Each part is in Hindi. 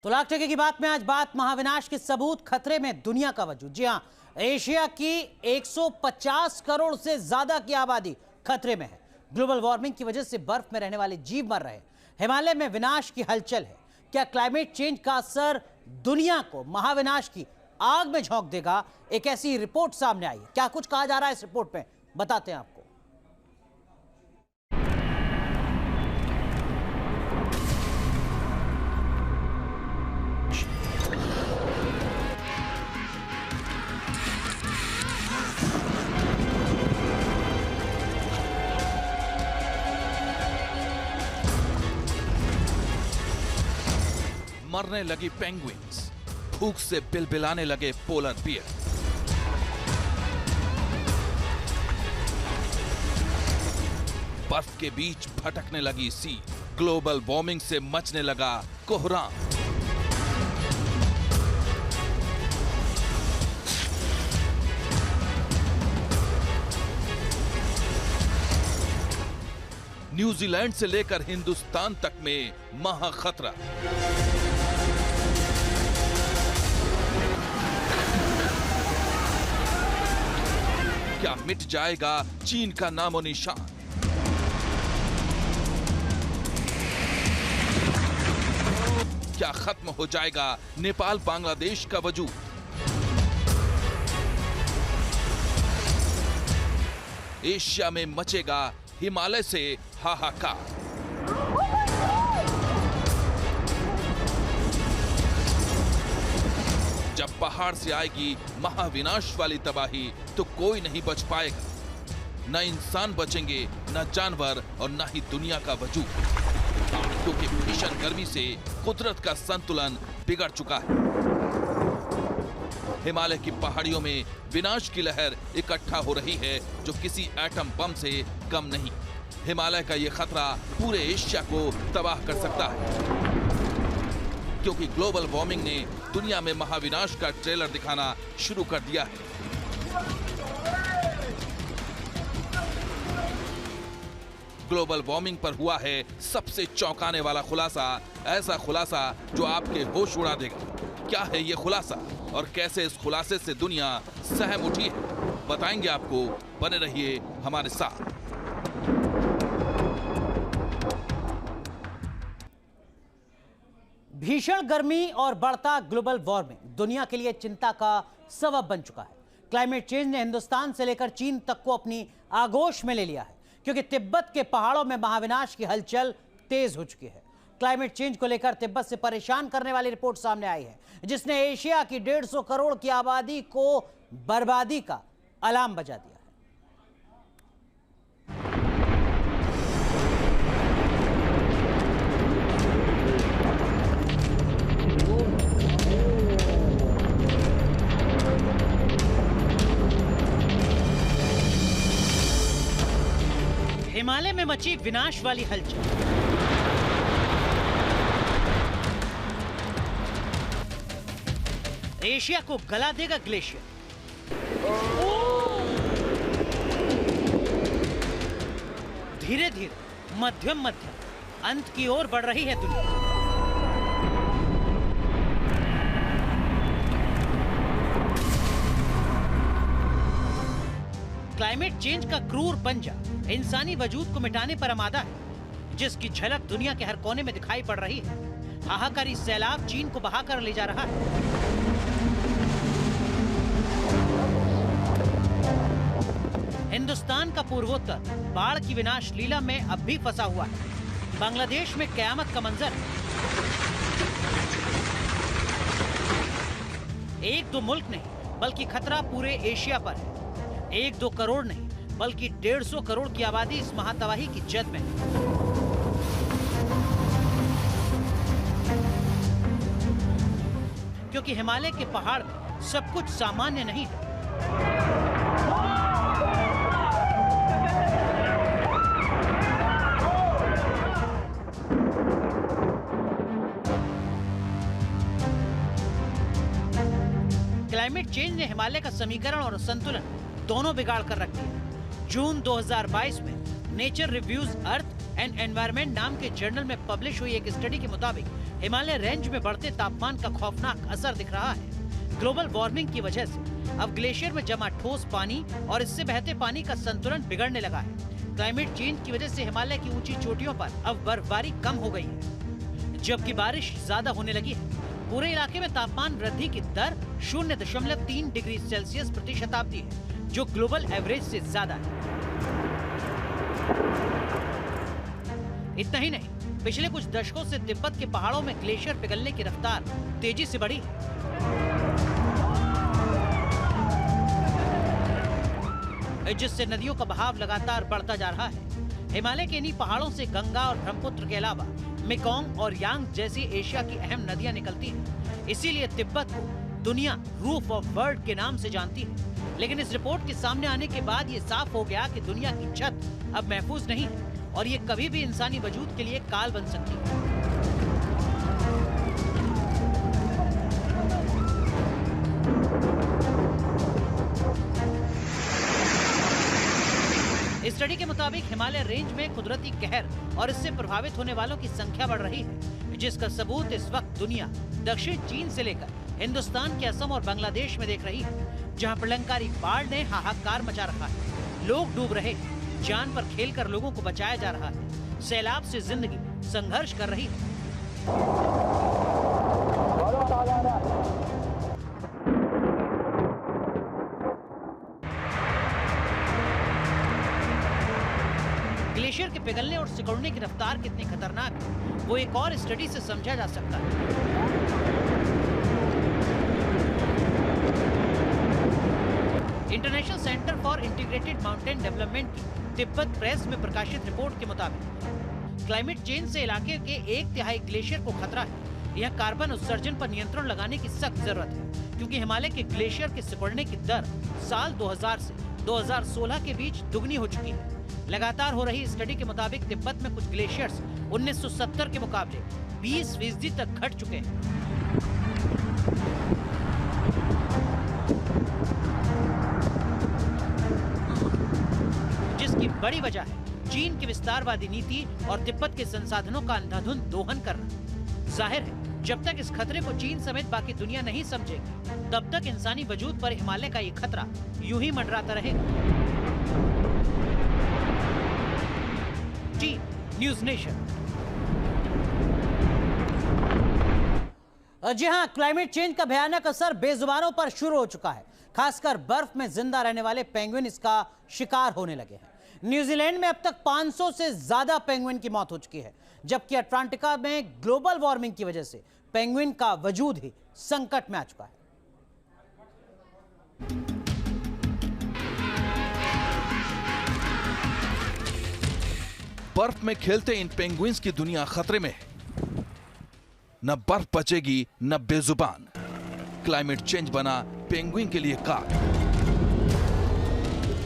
तो लाख टके की बात में आज बात महाविनाश के सबूत, खतरे में दुनिया का वजूद। जी हां, एशिया की 150 करोड़ से ज्यादा की आबादी खतरे में है। ग्लोबल वार्मिंग की वजह से बर्फ में रहने वाले जीव मर रहे हैं। हिमालय में विनाश की हलचल है। क्या क्लाइमेट चेंज का असर दुनिया को महाविनाश की आग में झोंक देगा? एक ऐसी रिपोर्ट सामने आई है। क्या कुछ कहा जा रहा है इस रिपोर्ट में, बताते हैं आपको। मरने लगी पेंगुइन्स, भूख से बिलबिलाने लगे पोलर बियर। बर्फ के बीच भटकने लगी सी, ग्लोबल वार्मिंग से मचने लगा कोहराम। न्यूजीलैंड से लेकर हिंदुस्तान तक में महाखतरा। क्या मिट जाएगा चीन का नामो निशान? क्या खत्म हो जाएगा नेपाल बांग्लादेश का वजूद? एशिया में मचेगा हिमालय से हाहाकार। जब पहाड़ से आएगी महाविनाश वाली तबाही तो कोई नहीं बच पाएगा। न इंसान बचेंगे, न जानवर और न ही दुनिया का वजूद, क्योंकि भीषण गर्मी से कुदरत का संतुलन बिगड़ चुका है। हिमालय की पहाड़ियों में विनाश की लहर इकट्ठा हो रही है जो किसी एटम बम से कम नहीं। हिमालय का यह खतरा पूरे एशिया को तबाह कर सकता है, क्योंकि ग्लोबल वार्मिंग ने दुनिया में महाविनाश का ट्रेलर दिखाना शुरू कर दिया है। ग्लोबल वार्मिंग पर हुआ है सबसे चौंकाने वाला खुलासा, ऐसा खुलासा जो आपके होश उड़ा देगा। क्या है ये खुलासा और कैसे इस खुलासे से दुनिया सहम उठी है, बताएंगे आपको। बने रहिए हमारे साथ। भीषण गर्मी और बढ़ता ग्लोबल वार्मिंग दुनिया के लिए चिंता का सबब बन चुका है। क्लाइमेट चेंज ने हिंदुस्तान से लेकर चीन तक को अपनी आगोश में ले लिया है, क्योंकि तिब्बत के पहाड़ों में महाविनाश की हलचल तेज हो चुकी है। क्लाइमेट चेंज को लेकर तिब्बत से परेशान करने वाली रिपोर्ट सामने आई है, जिसने एशिया की 150 करोड़ की आबादी को बर्बादी का अलार्म बजा दिया है। हिमालय में मची विनाश वाली हलचल। एशिया को गला देगा ग्लेशियर। धीरे धीरे मध्यम अंत की ओर बढ़ रही है दुनिया। क्लाइमेट चेंज का क्रूर पंजा इंसानी वजूद को मिटाने पर आमादा है, जिसकी झलक दुनिया के हर कोने में दिखाई पड़ रही है। हाहाकारी सैलाब चीन को बहाकर ले जा रहा है। हिंदुस्तान का पूर्वोत्तर बाढ़ की विनाश लीला में अब भी फंसा हुआ है। बांग्लादेश में कयामत का मंजर है। एक दो मुल्क नहीं बल्कि खतरा पूरे एशिया पर है। 1-2 करोड़ नहीं बल्कि 150 करोड़ की आबादी इस महातबाही की जद में है। क्योंकि हिमालय के पहाड़ में सब कुछ सामान्य नहीं है। क्लाइमेट चेंज ने हिमालय का समीकरण और संतुलन दोनों बिगाड़ कर रख दिया। जून 2022 में nature reviews earth and environment नाम के जर्नल में पब्लिश हुई एक स्टडी के मुताबिक हिमालय रेंज में बढ़ते तापमान का खौफनाक असर दिख रहा है। ग्लोबल वार्मिंग की वजह से अब ग्लेशियर में जमा ठोस पानी और इससे बहते पानी का संतुलन बिगड़ने लगा है। क्लाइमेट चेंज की वजह से हिमालय की ऊंची चोटियों पर अब बर्फबारी कम हो गई है, जबकि बारिश ज्यादा होने लगी है। पूरे इलाके में तापमान वृद्धि की दर 0.3 डिग्री सेल्सियस प्रति शताब्दी है, जो ग्लोबल एवरेज से ज्यादा है। इतना ही नहीं, पिछले कुछ दशकों से तिब्बत के पहाड़ों में ग्लेशियर पिघलने की रफ्तार तेजी से बढ़ी है। जिससे नदियों का बहाव लगातार बढ़ता जा रहा है। हिमालय के इन्हीं पहाड़ों से गंगा और ब्रह्मपुत्र के अलावा मेकोंग और यांग जैसी एशिया की अहम नदियां निकलती हैं। इसीलिए तिब्बत को दुनिया रूफ ऑफ वर्ल्ड के नाम से जानती है। लेकिन इस रिपोर्ट के सामने आने के बाद ये साफ हो गया कि दुनिया की छत अब महफूज नहीं है और ये कभी भी इंसानी वजूद के लिए काल बन सकती है। इस स्टडी के मुताबिक हिमालय रेंज में कुदरती कहर और इससे प्रभावित होने वालों की संख्या बढ़ रही है, जिसका सबूत इस वक्त दुनिया दक्षिण चीन से लेकर हिंदुस्तान के असम और बांग्लादेश में देख रही है, जहां प्रलंकारी बाढ़ ने हाहाकार मचा रखा है। लोग डूब रहे हैं, जान पर खेलकर लोगों को बचाया जा रहा है। सैलाब से जिंदगी संघर्ष कर रही है। ग्लेशियर के पिघलने और सिकुड़ने की रफ्तार कितनी खतरनाक है, वो एक और स्टडी से समझा जा सकता है। International centre for integrated mountain development की तिब्बत प्रेस में प्रकाशित रिपोर्ट के मुताबिक क्लाइमेट चेंज से इलाके के 1/3 ग्लेशियर को खतरा है। यह कार्बन उत्सर्जन पर नियंत्रण लगाने की सख्त जरूरत है, क्योंकि हिमालय के ग्लेशियर के सिकुड़ने की दर साल 2000 से 2016 के बीच दुगनी हो चुकी है। लगातार हो रही स्टडी के मुताबिक तिब्बत में कुछ ग्लेशियर्स 1970 के मुकाबले 20% तक घट चुके हैं। जिसकी बड़ी वजह है चीन की विस्तारवादी नीति और तिब्बत के संसाधनों का अंधाधुंध दोहन करना। जाहिर है, जब तक इस खतरे को चीन समेत बाकी दुनिया नहीं समझेगी, तब तक इंसानी वजूद पर हिमालय का ये खतरा यूं ही मंडराता रहेगा। News nation. जी हां, क्लाइमेट चेंज का भयानक असर बेजुबानों पर शुरू हो चुका है। खासकर बर्फ में जिंदा रहने वाले पेंगुइन इसका शिकार होने लगे हैं। न्यूजीलैंड में अब तक 500 से ज्यादा पेंगुइन की मौत हो चुकी है, जबकि अटलांटिका में ग्लोबल वार्मिंग की वजह से पेंगुइन का वजूद ही संकट में आ चुका है। बर्फ में खेलते इन पेंगुइन्स की दुनिया खतरे में है। न बर्फ बचेगी न बेजुबान। क्लाइमेट चेंज बना पेंगुइन के लिए काल।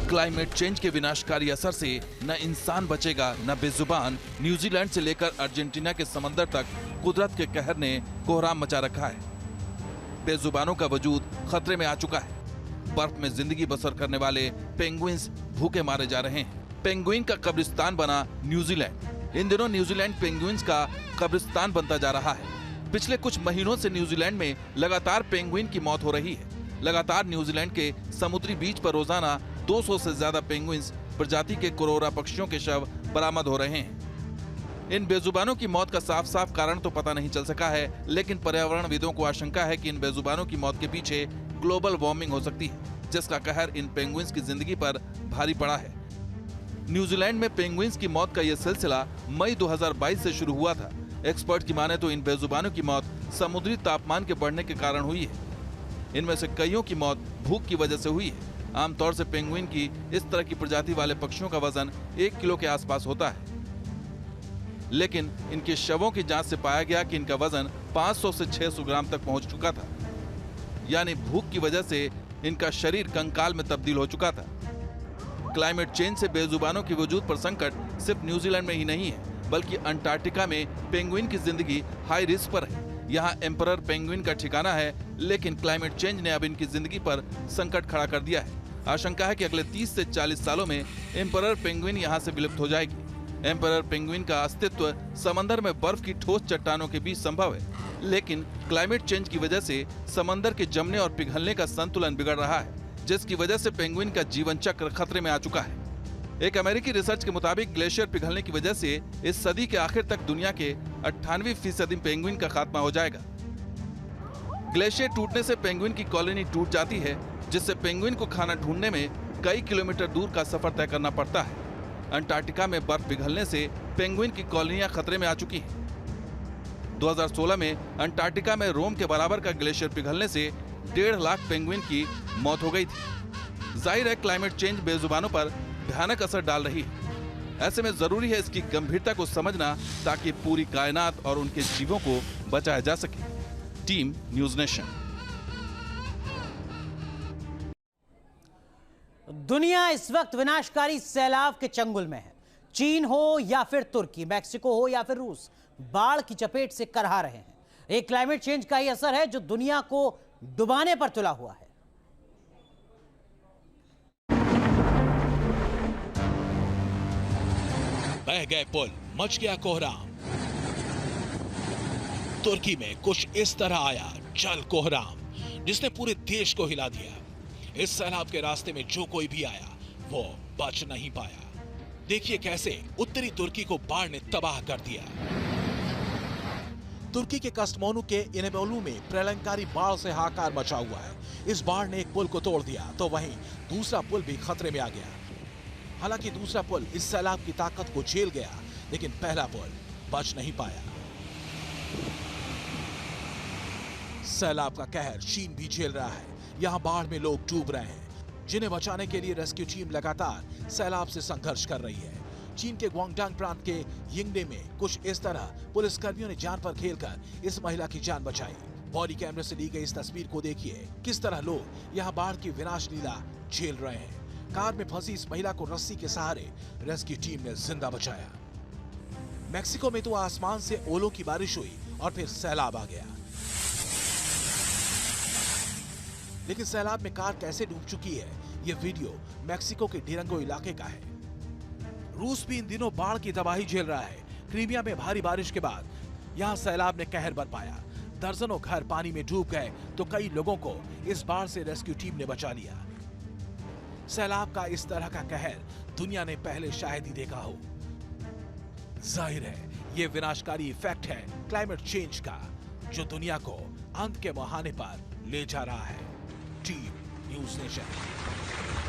क्लाइमेट चेंज के विनाशकारी असर से न इंसान बचेगा न बेजुबान। न्यूजीलैंड से लेकर अर्जेंटीना के समंदर तक कुदरत के कहर ने कोहराम मचा रखा है। बेजुबानों का वजूद खतरे में आ चुका है। बर्फ में जिंदगी बसर करने वाले पेंगुइन्स भूखे मारे जा रहे हैं। पेंगुइन का कब्रिस्तान बना न्यूजीलैंड। इन दिनों न्यूजीलैंड पेंगुइन्स का कब्रिस्तान बनता जा रहा है। पिछले कुछ महीनों से न्यूजीलैंड में लगातार पेंगुइन की मौत हो रही है। लगातार न्यूजीलैंड के समुद्री बीच पर रोजाना 200 से ज्यादा पेंगुइन्स प्रजाति के कोरोरा पक्षियों के शव बरामद हो रहे हैं। इन बेजुबानों की मौत का साफ साफ कारण तो पता नहीं चल सका है, लेकिन पर्यावरणविदों को आशंका है कि इन बेजुबानों की मौत के पीछे ग्लोबल वार्मिंग हो सकती है, जिसका कहर इन पेंगुइन्स की जिंदगी पर भारी पड़ा है। न्यूजीलैंड में पेंगुइन्स की मौत का यह सिलसिला मई 2022 से शुरू हुआ था। एक्सपर्ट की माने तो इन बेजुबानों की मौत समुद्री तापमान के बढ़ने के कारण हुई है। इनमें से कईयों की मौत भूख की वजह से हुई है। आमतौर से पेंगुइन की इस तरह की प्रजाति वाले पक्षियों का वजन 1 किलो के आसपास होता है, लेकिन इनके शवों की जांच से पाया गया कि इनका वजन 500 से 600 ग्राम तक पहुंच चुका था। यानी भूख की वजह से इनका शरीर कंकाल में तब्दील हो चुका था। क्लाइमेट चेंज से बेजुबानों के वजूद पर संकट सिर्फ न्यूजीलैंड में ही नहीं है, बल्कि अंटार्कटिका में पेंगुइन की जिंदगी हाई रिस्क पर है। यहाँ एम्परर पेंगुइन का ठिकाना है, लेकिन क्लाइमेट चेंज ने अब इनकी जिंदगी पर संकट खड़ा कर दिया है। आशंका है कि अगले 30 से 40 सालों में एम्परर पेंगुइन यहाँ से विलुप्त हो जाएगी। एम्परर पेंगुइन का अस्तित्व समंदर में बर्फ की ठोस चट्टानों के बीच संभव है, लेकिन क्लाइमेट चेंज की वजह से समंदर के जमने और पिघलने का संतुलन बिगड़ रहा है, जिसकी वजह से पेंगुइन का जीवन चक्र खतरे में आ चुका है। एक अमेरिकी रिसर्च के मुताबिक ग्लेशियर पिघलने की वजह से इस सदी के आखिर तक दुनिया के 98% पेंगुइन का खात्मा हो जाएगा। ग्लेशियर टूटने से पेंगुइन की कॉलोनी टूट जाती है, जिससे पेंगुइन को खाना ढूंढने में कई किलोमीटर दूर का सफर तय करना पड़ता है। अंटार्कटिका में बर्फ पिघलने से पेंगुइन की कॉलोनियां खतरे में आ चुकी हैं। 2016 में अंटार्कटिका में रोम के बराबर का ग्लेशियर पिघलने से 1.5 लाख पेंगुइन की मौत हो गई थी। जाहिर है क्लाइमेट चेंज बेजुबानों पर भयानक असर डाल रही है। ऐसे में जरूरी है इसकी गंभीरता को समझना, ताकि पूरी कायनात और उनके जीवों को बचाया जा सके। Team news nation. दुनिया इस वक्त विनाशकारी सैलाब के चंगुल में है। चीन हो या फिर तुर्की, मैक्सिको हो या फिर रूस, बाढ़ की चपेट से करहा रहे हैं। एक क्लाइमेट चेंज का ही असर है जो दुनिया को डुबाने पर तुला हुआ है। बह गए पुल, मच गया कोहराम। तुर्की में कुछ इस तरह आया जल कोहराम, जिसने पूरे देश को हिला दिया। इस सैलाब के रास्ते में जो कोई भी आया वो बच नहीं पाया। देखिए कैसे उत्तरी तुर्की को बाढ़ ने तबाह कर दिया। तुर्की के कस्टमोनू के इनेबोलू में प्रलयंकारी बाढ़ से हाहाकार मचा हुआ है। इस बाढ़ ने एक पुल को तोड़ दिया तो वहीं दूसरा पुल भी खतरे में आ गया। हालांकि दूसरा पुल इस सैलाब की ताकत को झेल गया, लेकिन पहला पुल बच नहीं पाया। सैलाब का कहर चीन भी झेल रहा है। यहाँ बाढ़ में लोग डूब रहे हैं, जिन्हें बचाने के लिए रेस्क्यू टीम लगातार सैलाब से संघर्ष कर रही है। चीन के ग्वांगडांग प्रांत के यिंगडे में कुछ इस तरह पुलिसकर्मियों ने जान पर खेलकर इस महिला की जान बचाई। बॉडी कैमरे से ली गई इस तस्वीर को देखिए, किस तरह लोग यहाँ बाढ़ की विनाश लीला झेल रहे हैं। कार में फंसी इस महिला को रस्सी के सहारे रेस्क्यू टीम ने जिंदा बचाया। मैक्सिको में तो आसमान से ओलों की बारिश हुई और फिर सैलाब आ गया। लेकिन सैलाब में कार कैसे डूब चुकी है, यह वीडियो मैक्सिको के डिरंगो इलाके का है। रूस भी इन दिनों बाढ़ की तबाही झेल रहा है। क्रीमिया में भारी बारिश के बाद यहां सैलाब ने कहर बरपाया। दर्जनों घर पानी में डूब गए तो कई लोगों को इस बाढ़ से रेस्क्यू टीम ने बचा लिया। सैलाब का इस तरह का कहर दुनिया ने पहले शायद ही देखा हो। जाहिर है ये विनाशकारी इफेक्ट है क्लाइमेट चेंज का, जो दुनिया को अंत के मुहाने पर ले जा रहा है। Team news nation.